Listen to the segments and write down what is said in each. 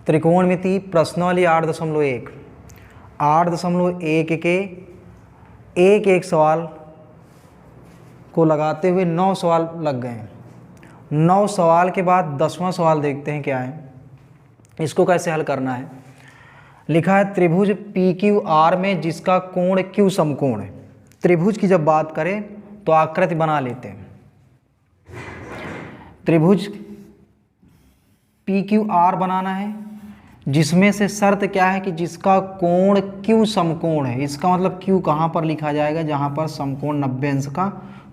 त्रिकोणमिति प्रश्नावली 8.1 8.1 के एक सवाल को लगाते हुए 9 सवाल लग गए हैं। 9 सवाल के बाद 10वां सवाल देखते हैं क्या है, इसको कैसे हल करना है। लिखा है त्रिभुज PQR में जिसका कोण Q समकोण है। त्रिभुज की जब बात करें तो आकृति बना लेते हैं। त्रिभुज PQR बनाना है जिसमें से शर्त क्या है कि जिसका कोण Q समकोण है। इसका मतलब Q कहाँ पर लिखा जाएगा, जहाँ पर समकोण 90 अंश का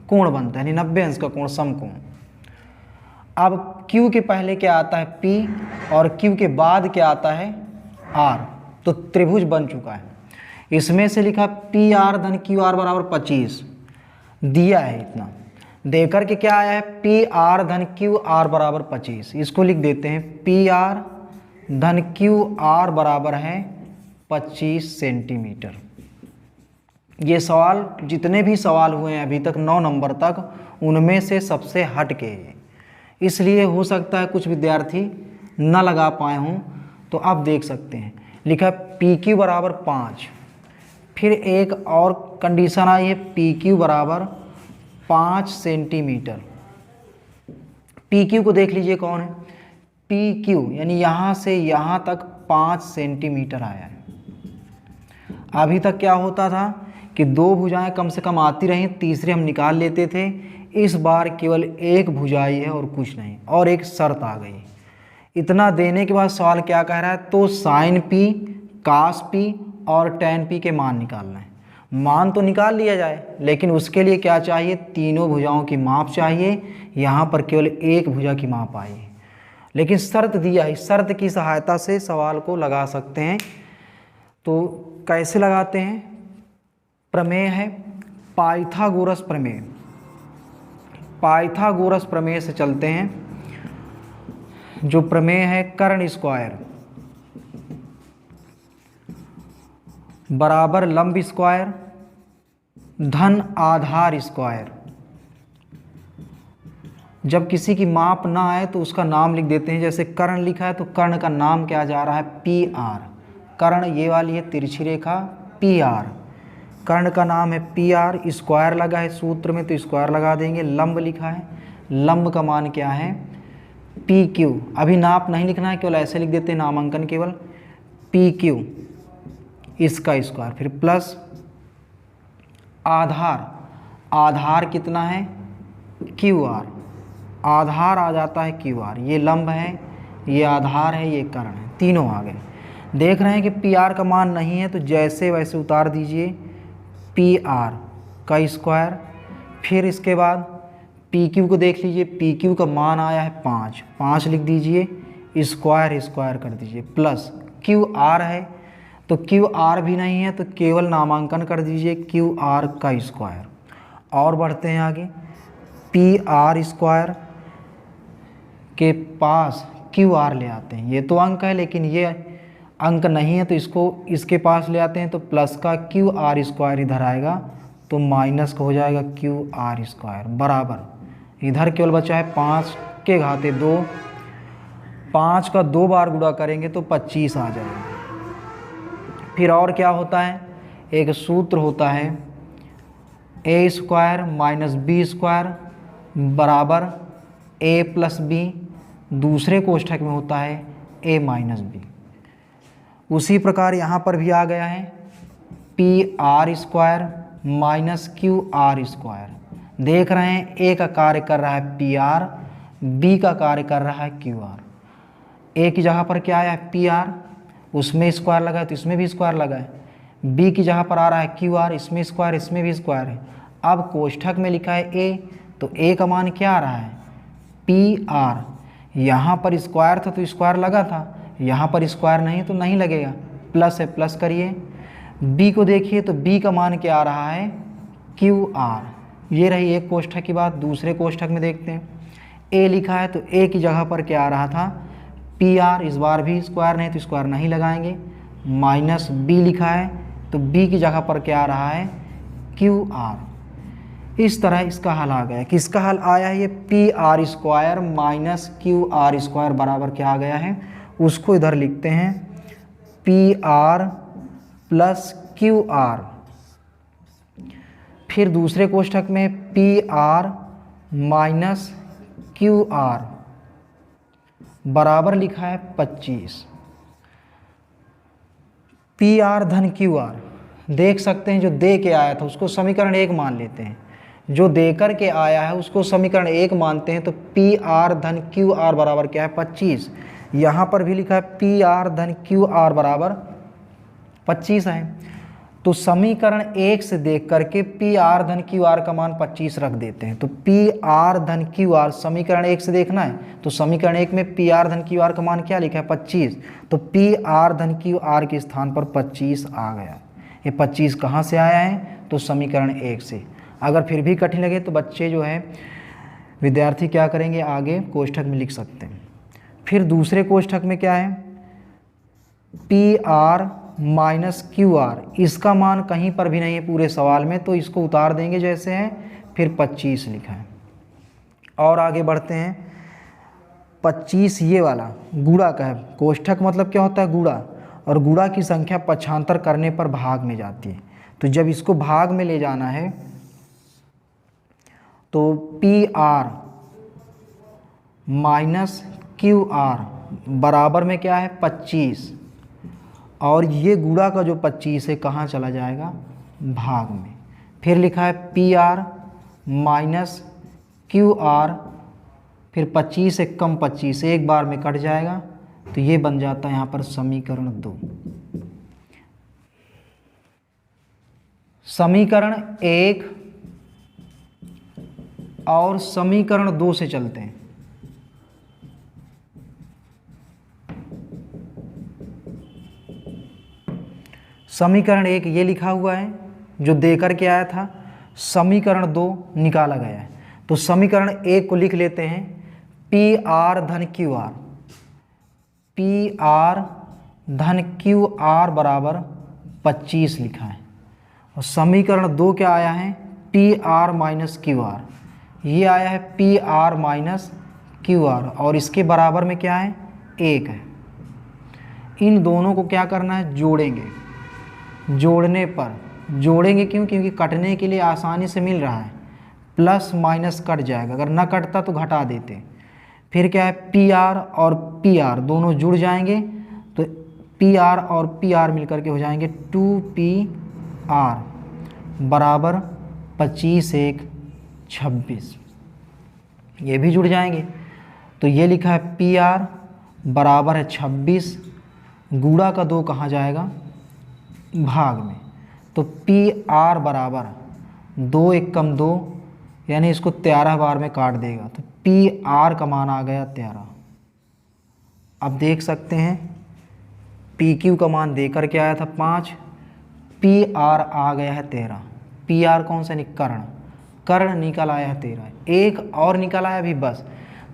कोण बनता है, यानी 90 अंश का कोण समकोण। अब Q के पहले क्या आता है P और Q के बाद क्या आता है R, तो त्रिभुज बन चुका है। इसमें से लिखा PR धन QR बराबर 25 दिया है। इतना देकर के क्या आया है PR धन QR बराबर 25। इसको लिख देते हैं PR धन QR बराबर है 25 सेंटीमीटर। ये सवाल जितने भी सवाल हुए हैं अभी तक 9 नंबर तक, उनमें से सबसे हट के है, इसलिए हो सकता है कुछ विद्यार्थी न लगा पाए हों। तो आप देख सकते हैं लिखा PQ बराबर 5। फिर एक और कंडीशन आई है PQ बराबर 5 सेंटीमीटर। PQ को देख लीजिए कौन है, PQ यानी यहाँ से यहाँ तक 5 सेंटीमीटर आया है। अभी तक क्या होता था कि 2 भुजाएं कम से कम आती रहीं, तीसरी हम निकाल लेते थे। इस बार केवल एक भुजाई है और कुछ नहीं, और एक शर्त आ गई। इतना देने के बाद सवाल क्या कह रहा है, तो साइन P, cos P और tan P के मान निकालना है। मान तो निकाल लिया जाए, लेकिन उसके लिए क्या चाहिए, तीनों भुजाओं की माप चाहिए। यहाँ पर केवल एक भुजा की माप आई है, लेकिन शर्त दिया है। शर्त की सहायता से सवाल को लगा सकते हैं। तो कैसे लगाते हैं, प्रमेय है पाइथागोरस प्रमेय। पाइथागोरस प्रमेय से चलते हैं। जो प्रमेय है कर्ण स्क्वायर बराबर लंब स्क्वायर धन आधार स्क्वायर। जब किसी की माप ना आए तो उसका नाम लिख देते हैं। जैसे कर्ण लिखा है तो कर्ण का नाम क्या जा रहा है, PR। कर्ण ये वाली है तिरछी रेखा PR, कर्ण का नाम है PR। स्क्वायर लगा है सूत्र में तो स्क्वायर लगा देंगे। लंब लिखा है, लंब का मान क्या है PQ। अभी नाप नहीं लिखना है, केवल ऐसे लिख देते हैं नामांकन केवल PQ, इसका स्क्वायर। फिर प्लस आधार, आधार कितना है QR, आधार आ जाता है QR। ये लंब है, ये आधार है, ये कर्ण है, तीनों आ गए। देख रहे हैं कि PR का मान नहीं है तो जैसे वैसे उतार दीजिए PR का स्क्वायर। फिर इसके बाद PQ को देख लीजिए, PQ का मान आया है 5, 5 लिख दीजिए, स्क्वायर स्क्वायर कर दीजिए। प्लस QR है तो QR भी नहीं है तो केवल नामांकन कर दीजिए QR का स्क्वायर। और बढ़ते हैं आगे, PR स्क्वायर के पास QR ले आते हैं। ये तो अंक है, लेकिन ये अंक नहीं है तो इसको इसके पास ले आते हैं। तो प्लस का QR स्क्वायर इधर आएगा तो माइनस का हो जाएगा QR स्क्वायर बराबर, इधर केवल बचा है 5 के घाते 2। 5 का 2 बार गुणा करेंगे तो 25 आ जाएगा। फिर और क्या होता है, एक सूत्र होता है A square minus B square बराबर A प्लस B। दूसरे कोष्ठक में होता है A माइनस B। उसी प्रकार यहाँ पर भी आ गया है PR square minus QR square. देख रहे हैं A का कार्य कर रहा है PR, B का कार्य कर रहा है QR। A की जगह पर क्या आया है PR, उसमें स्क्वायर लगा है तो इसमें भी स्क्वायर लगा है। B की जगह पर आ रहा है QR, इसमें स्क्वायर, इसमें भी स्क्वायर है। अब कोष्ठक में लिखा है A, तो A का मान क्या आ रहा है PR। यहाँ पर स्क्वायर था तो स्क्वायर लगा था, यहाँ पर स्क्वायर नहीं तो नहीं लगेगा, प्लस है प्लस करिए। B को देखिए तो B का मान क्या आ रहा है QR। ये रही एक कोष्ठक की बात। दूसरे कोष्ठक में देखते हैं, A लिखा है तो A की जगह पर क्या आ रहा था PR। इस बार भी स्क्वायर नहीं तो स्क्वायर नहीं लगाएंगे। माइनस B लिखा है तो B की जगह पर क्या आ रहा है QR। इस तरह इसका हल आ गया। किसका हल आया है, ये PR square minus QR square बराबर क्या आ गया है उसको इधर लिखते हैं P R plus Q R. फिर दूसरे कोष्ठक में P R minus Q R बराबर लिखा है 25। पी आर धन क्यू आर देख सकते हैं, जो दे के आया था उसको समीकरण 1 मान लेते हैं, जो देकर के आया है उसको समीकरण 1 मानते हैं। तो पी आर धन क्यू आर बराबर क्या है 25। यहाँ पर भी लिखा है पी आर धन क्यू आर बराबर 25 है। तो समीकरण 1 से देख करके पी आर धन क्यू आर का मान 25 रख देते हैं। तो पी आर धन क्यू आर समीकरण 1 से देखना है, तो समीकरण 1 में पी आर धन क्यू आर का मान क्या लिखा है 25। तो पी आर धन क्यू आर के स्थान पर 25 आ गया। ये 25 कहाँ से आया है, तो समीकरण 1 से। अगर फिर भी कठिन लगे तो बच्चे जो है विद्यार्थी क्या करेंगे, आगे कोष्ठक में लिख सकते हैं। फिर दूसरे कोष्ठक में क्या है, P R minus Q R, इसका मान कहीं पर भी नहीं है पूरे सवाल में, तो इसको उतार देंगे जैसे है, फिर 25 लिखा है। और आगे बढ़ते हैं, 25 ये वाला गुणा का है। कोष्ठक मतलब क्या होता है, गुणा, और गुणा की संख्या पक्षांतर करने पर भाग में जाती है। तो जब इसको भाग में ले जाना है तो P R minus Q R बराबर में क्या है 25, और ये गुणा का जो 25 है कहाँ चला जाएगा, भाग में। फिर लिखा है P R minus Q R, फिर 25 से कम 25 एक बार में कट जाएगा, तो ये बन जाता है यहाँ पर समीकरण 2। समीकरण 1 और समीकरण 2 से चलते हैं। समीकरण 1 ये लिखा हुआ है जो देकर के आया था, समीकरण 2 निकाला गया है। तो समीकरण 1 को लिख लेते हैं पी आर धन क्यू आर, पी आर धन क्यू आर बराबर 25 लिखा है। और समीकरण 2 क्या आया है, P R minus Q R, ये आया है P R minus Q R, और इसके बराबर में क्या है 1 है। इन दोनों को क्या करना है, जोड़ेंगे। जोड़ने पर, जोड़ेंगे क्यों, क्योंकि कटने के लिए आसानी से मिल रहा है, प्लस माइनस कट जाएगा, अगर ना कटता तो घटा देते। फिर क्या है, पी आर और पी आर दोनों जुड़ जाएंगे, तो पी आर और पी आर मिलकर के हो जाएंगे 2p आर बराबर 25 1 26, ये भी जुड़ जाएंगे। तो ये लिखा है पी आर बराबर है 26, गुणा का 2 कहाँ जाएगा, भाग में। तो पी आर बराबर 2 1 कम 2, यानी इसको 13 बार में काट देगा, तो पी आर का मान आ गया 13। अब देख सकते हैं पी क्यू का मान देकर के आया था 5, पी आर आ गया है 13। पी आर कौन सा, कर्ण, कर्ण निकल आया है 13, एक और निकल आया भी बस।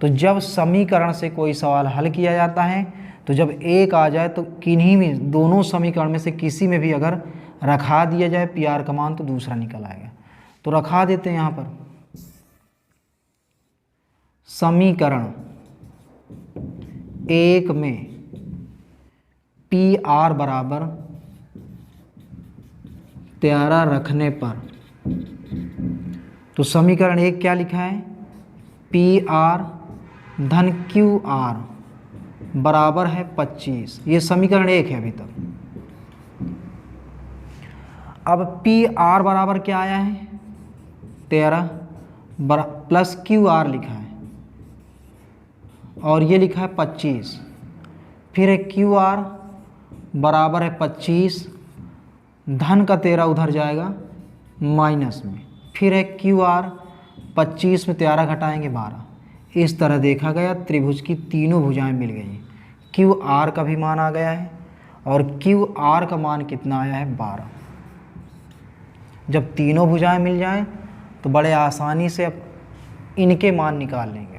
तो जब समीकरण से कोई सवाल हल किया जाता है, तो जब एक आ जाए तो किन्हीं में, दोनों समीकरण में से किसी में भी अगर रखा दिया जाए पी आर का मान, तो दूसरा निकल आएगा। तो रखा देते हैं यहाँ पर समीकरण 1 में पी आर बराबर 13 रखने पर, तो समीकरण 1 क्या लिखा है, पी आर धन क्यू आर बराबर है 25, ये समीकरण 1 है अभी तक। अब पी आर बराबर क्या आया है 13 प्लस क्यू आर लिखा है, और ये लिखा है 25, फिर है क्यू आर बराबर है 25, धन का 13 उधर जाएगा माइनस में, फिर है क्यू आर 25 में 13 घटाएंगे 12। इस तरह देखा गया त्रिभुज की तीनों भुजाएं मिल गई। क्यू आर का भी मान आ गया है, और क्यू आर का मान कितना आया है 12। जब तीनों भुजाएं मिल जाएं तो बड़े आसानी से अब इनके मान निकाल लेंगे।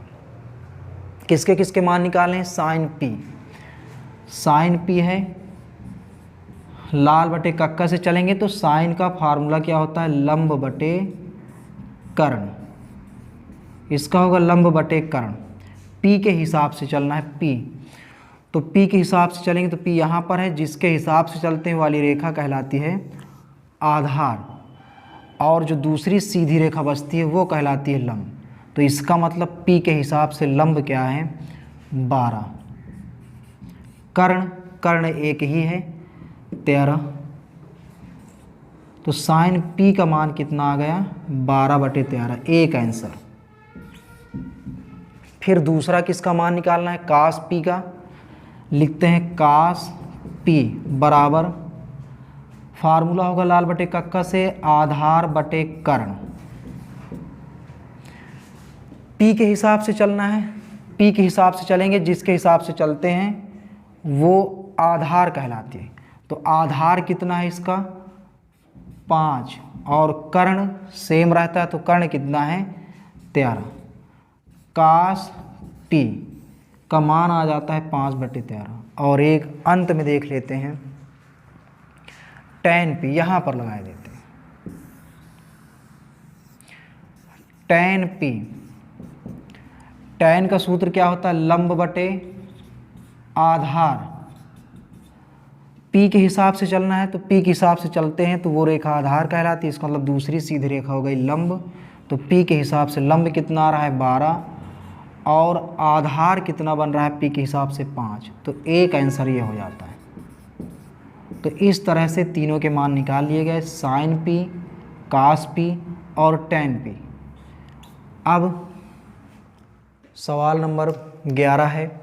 किसके किसके मान निकालें, साइन पी, साइन पी है लाल बटे कक्का से चलेंगे तो साइन का फार्मूला क्या होता है, लंब बटे कर्ण, इसका होगा लंब बटे कर्ण। पी के हिसाब से चलना है पी, तो P के हिसाब से चलेंगे तो P यहाँ पर है, जिसके हिसाब से चलते हैं वाली रेखा कहलाती है आधार, और जो दूसरी सीधी रेखा बचती है वो कहलाती है लंब। तो इसका मतलब P के हिसाब से लंब क्या है 12। कर्ण एक ही है 13। तो साइन P का मान कितना आ गया 12/13, एक आंसर। फिर दूसरा किसका मान निकालना है कास P का। लिखते हैं कास P बराबर, फार्मूला होगा लाल बटे कक्का से आधार बटे कर्ण। P के हिसाब से चलना है, P के हिसाब से चलेंगे, जिसके हिसाब से चलते हैं वो आधार कहलाती है। तो आधार कितना है इसका 5, और कर्ण सेम रहता है, तो कर्ण कितना है 13। कास P का मान आ जाता है 5/13। और एक अंत में देख लेते हैं tan P, यहाँ पर लगा देते हैं tan P। tan का सूत्र क्या होता है लंब बटे आधार। P के हिसाब से चलना है तो P के हिसाब से चलते हैं तो वो रेखा आधार कहलाती है, इसका मतलब दूसरी सीधी रेखा हो गई लंब। तो P के हिसाब से लंब कितना आ रहा है 12, और आधार कितना बन रहा है P के हिसाब से 5। तो एक आंसर ये हो जाता है। तो इस तरह से तीनों के मान निकाल लिए गए, साइन P, कास P और tan P। अब सवाल नंबर 11 है,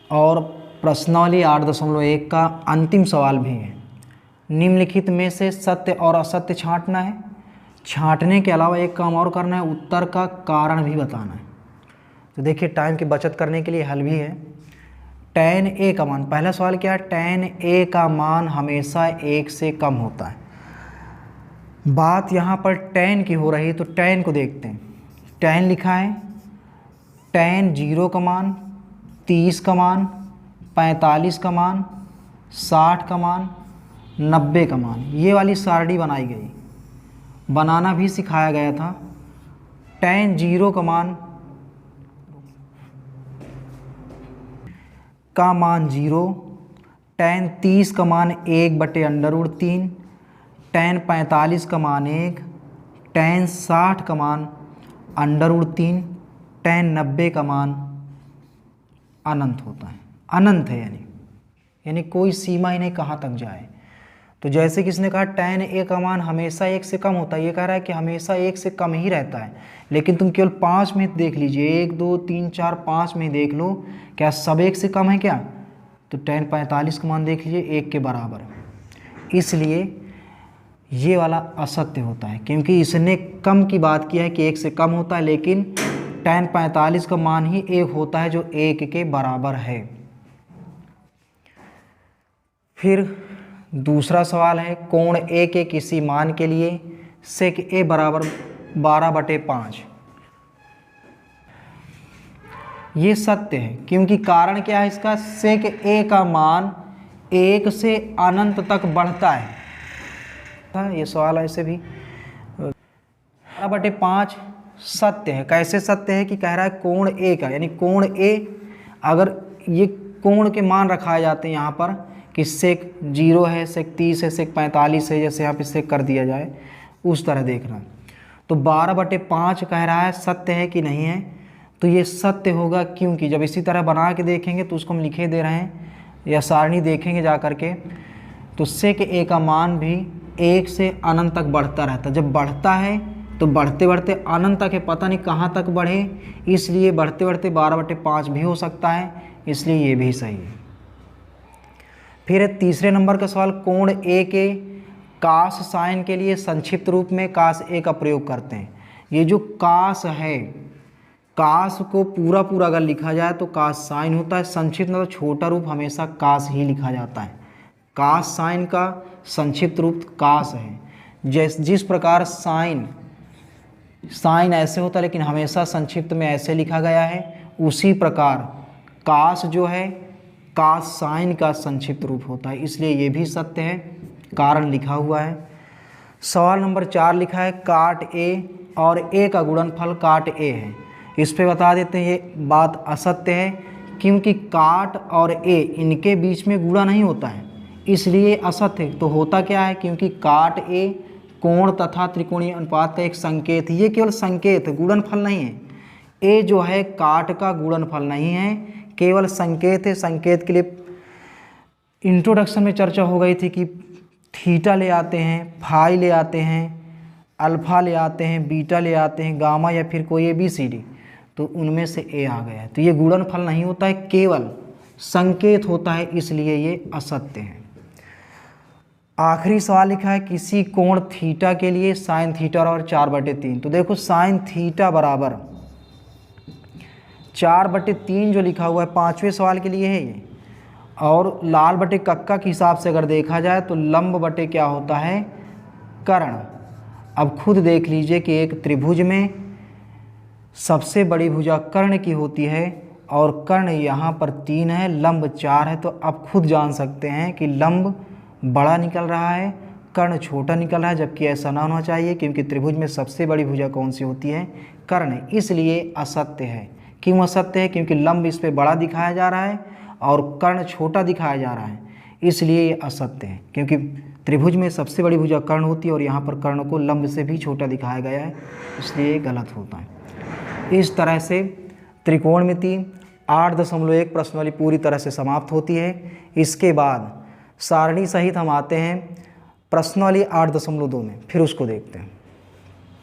और प्रश्नावली 8.1 का अंतिम सवाल भी है। निम्नलिखित में से सत्य और असत्य छांटना है। छांटने के अलावा एक काम और करना है, उत्तर का कारण भी बताना है। तो देखिए टाइम की बचत करने के लिए हल भी है। tan A का मान, पहला सवाल क्या है tan A का मान हमेशा 1 से कम होता है। बात यहाँ पर tan की हो रही है, तो tan को देखते हैं। tan लिखा है, tan 0 का मान, 30 का मान, 45 का मान, 60 का मान, 90 का मान, ये वाली सारणी बनाई गई, बनाना भी सिखाया गया था। tan 0 का मान 0, tan 30 का मान 1/√3, tan 45 का मान 1, tan 60 का मान √3, tan 90 का मान अनंत होता है। अनंत है यानी कोई सीमा ही नहीं कहाँ तक जाए। तो जैसे किसने कहा tan A का मान हमेशा 1 से कम होता है, ये कह रहा है कि हमेशा 1 से कम ही रहता है। लेकिन तुम केवल 5 में देख लीजिए, 1 2 3 4 5 में देख लो, क्या सब 1 से कम है क्या? तो tan 45 का मान देख लीजिए 1 के बराबर। इसलिए ये वाला असत्य होता है, क्योंकि इसने कम की बात की है कि 1 से कम होता है, लेकिन tan 45 का मान ही 1 होता है जो 1 के बराबर है। फिर दूसरा सवाल है, कोण A के किसी मान के लिए sec A बराबर 12/5। ये सत्य है, क्योंकि कारण क्या है इसका, sec A का मान 1 से अनंत तक बढ़ता है। ये सवाल ऐसे भी 12/5 सत्य है। कैसे सत्य है कि कह रहा है कोण A का, यानी कोण A, अगर ये कोण के मान रखाए जाते हैं यहाँ पर कि sec 0 है, sec 30 है, sec 45 है, जैसे यहाँ पे sec कर दिया जाए उस तरह देखना। तो 12/5 कह रहा है सत्य है कि नहीं है, तो ये सत्य होगा, क्योंकि जब इसी तरह बना के देखेंगे तो उसको हम लिखे दे रहे हैं या सारणी देखेंगे जा करके, तो sec A का मान भी 1 से अनंत तक बढ़ता रहता है। जब बढ़ता है तो बढ़ते बढ़ते अनंत तक है, पता नहीं कहाँ तक बढ़े, इसलिए बढ़ते बढ़ते 12/5 भी हो सकता है, इसलिए ये भी सही है। फिर तीसरे नंबर का सवाल, कोण A के कास साइन के लिए संक्षिप्त रूप में कास A का प्रयोग करते हैं। ये जो कास है, कास को पूरा पूरा अगर लिखा जाए तो कास साइन होता है, संक्षिप्त मतलब छोटा रूप हमेशा कास ही लिखा जाता है। कास साइन का संक्षिप्त रूप कास है। जिस प्रकार साइन ऐसे होता है लेकिन हमेशा संक्षिप्त में ऐसे लिखा गया है, उसी प्रकार कास जो है कास साइन का संक्षिप्त रूप होता है, इसलिए ये भी सत्य है, कारण लिखा हुआ है। सवाल नंबर 4 लिखा है, काट A और A का गुणनफल काट A है। इस पे बता देते हैं ये बात असत्य है, क्योंकि काट और ए इनके बीच में गुणा नहीं होता है, इसलिए असत्य है। तो होता क्या है, क्योंकि काट ए कोण तथा त्रिकोणीय अनुपात का एक संकेत, ये केवल संकेत है, गुणनफल नहीं है। ए जो है काट का गुणनफल नहीं है, केवल संकेत है। संकेत के लिए इंट्रोडक्शन में चर्चा हो गई थी कि थीटा ले आते हैं, फाई ले आते हैं, अल्फा ले आते हैं, बीटा ले आते हैं, गामा या फिर कोई ABCD, तो उनमें से ए आ गया है। तो ये गुणनफल नहीं होता है, केवल संकेत होता है, इसलिए ये असत्य है। आखिरी सवाल लिखा है किसी कोण थीटा के लिए साइन थीटा और 4/3। तो देखो साइन थीटा बराबर 4/3 जो लिखा हुआ है 5वें सवाल के लिए है ये। और लाल बटे कक्का के हिसाब से अगर देखा जाए तो लंब बटे क्या होता है, कर्ण। अब खुद देख लीजिए कि एक त्रिभुज में सबसे बड़ी भुजा कर्ण की होती है और कर्ण यहाँ पर 3 है, लंब 4 है। तो अब खुद जान सकते हैं कि लंब बड़ा निकल रहा है, कर्ण छोटा निकल रहा है, जबकि ऐसा ना होना चाहिए, क्योंकि त्रिभुज में सबसे बड़ी भुजा कौन सी होती है, कर्ण है। इसलिए असत्य है। क्यों असत्य है, क्योंकि लंब इस पे बड़ा दिखाया जा रहा है और कर्ण छोटा दिखाया जा रहा है, इसलिए ये असत्य है। क्योंकि त्रिभुज में सबसे बड़ी भुजा कर्ण होती है और यहाँ पर कर्ण को लंब से भी छोटा दिखाया गया है, इसलिए ये गलत होता है। इस तरह से त्रिकोणमिति 8.1 प्रश्न वाली पूरी तरह से समाप्त होती है। इसके बाद सारणी सहित हम आते हैं प्रश्न वाली 8.2 में, फिर उसको देखते हैं।